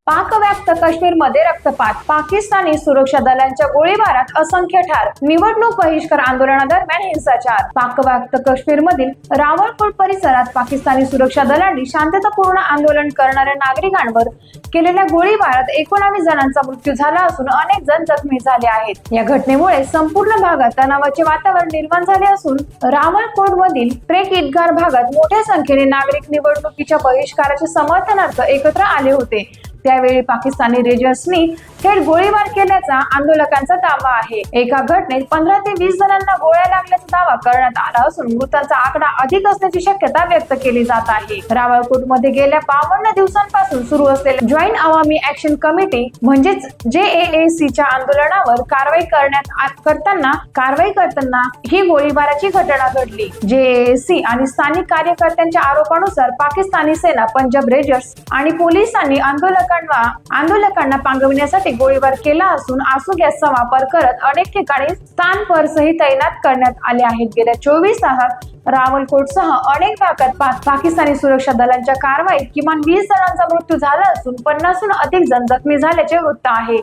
पाकव्याप्त काश्मीरमध्ये रक्तपात, पाकिस्तानी सुरक्षा दलांच्या गोळीबारात असंख्य ठार, निवडणूक बहिष्कार आंदोलनादरम्यान हिंसाचार. पाकव्याप्त काश्मीरमधील रावळकोट परिसरात पाकिस्तानी सुरक्षा दलांनी शांततापूर्ण आंदोलन करणाऱ्या नागरिकांवर केलेल्या गोळीबारात 19 जणांचा मृत्यू झाला असून अनेक जण जखमी झाले आहेत. या घटनेमुळे संपूर्ण भागात तणावाचे वातावरण निर्माण झाले असून रावळकोट मधील ट्रेक ईदगाह भागात मोठ्या संख्येने नागरिक निवडणुकीच्या बहिष्काराच्या समर्थनार्थ एकत्र आले होते. त्यावेळी पाकिस्तानी रेंजर्सनी थेट गोळीबार केल्याचा आंदोलकांचा दावा आहे. एका घटनेत 15 ते 20 जणांना गोळ्या लागल्याचा दावा करण्यात आला असून मृतांचा आकडा अधिक असण्याची शक्यता व्यक्त केली जात आहे. रावळकोटमध्ये गेल्या 52 दिवसांपासून सुरू असलेल्या जॉईंट अवामी ऍक्शन कमिटी म्हणजेच JAACच्या आंदोलनावर कारवाई करताना ही गोळीबाराची घटना घडली. JAAC आणि स्थानिक कार्यकर्त्यांच्या आरोपानुसार पाकिस्तानी सेना, पंजाब रेंजर्स आणि पोलिसांनी आंदोलकांना पांगविण्यासाठी गोळीबार केला असून आसू गॅसचा वापर करत अनेक ठिकाणी स्थानपरसही तैनात करण्यात आले आहेत. गेल्या 24 तासात रावळकोटसह अनेक भागात पाकिस्तानी सुरक्षा दलांच्या कारवाईत किमान 20 जणांचा मृत्यू झाला असून 50हून अधिक जण जखमी झाल्याचे वृत्त आहे.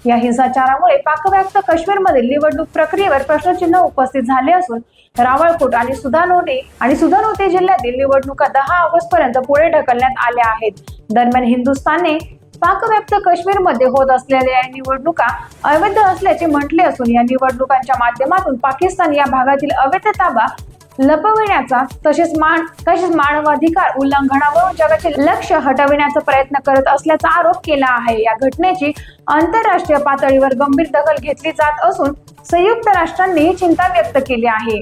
या हिंसाचारामुळे पाकव्याप्त काश्मीरमधील निवडणूक प्रक्रियेवर प्रश्नचिन्ह उपस्थित झाले असून रावळकोट आणि सुधानोटी जिल्ह्यातील निवडणुका 10 ऑगस्ट पर्यंत पुढे ढकलण्यात आल्या आहेत. दरम्यान हिंदुस्थानने पाकव्याप्त काश्मीरमध्ये होत असलेल्या या निवडणुका अवैध असल्याचे म्हटले असून या निवडणुकांच्या माध्यमातून पाकिस्तान या भागातील अवैध ताबा लपविण्याचा तसेच मानवाधिकार उल्लंघनावरून जगाचे लक्ष हटविण्याचा प्रयत्न करत असल्याचा आरोप केला आहे. या घटनेची आंतरराष्ट्रीय पातळीवर गंभीर दखल घेतली जात असून संयुक्त राष्ट्रांनी चिंता व्यक्त केली आहे.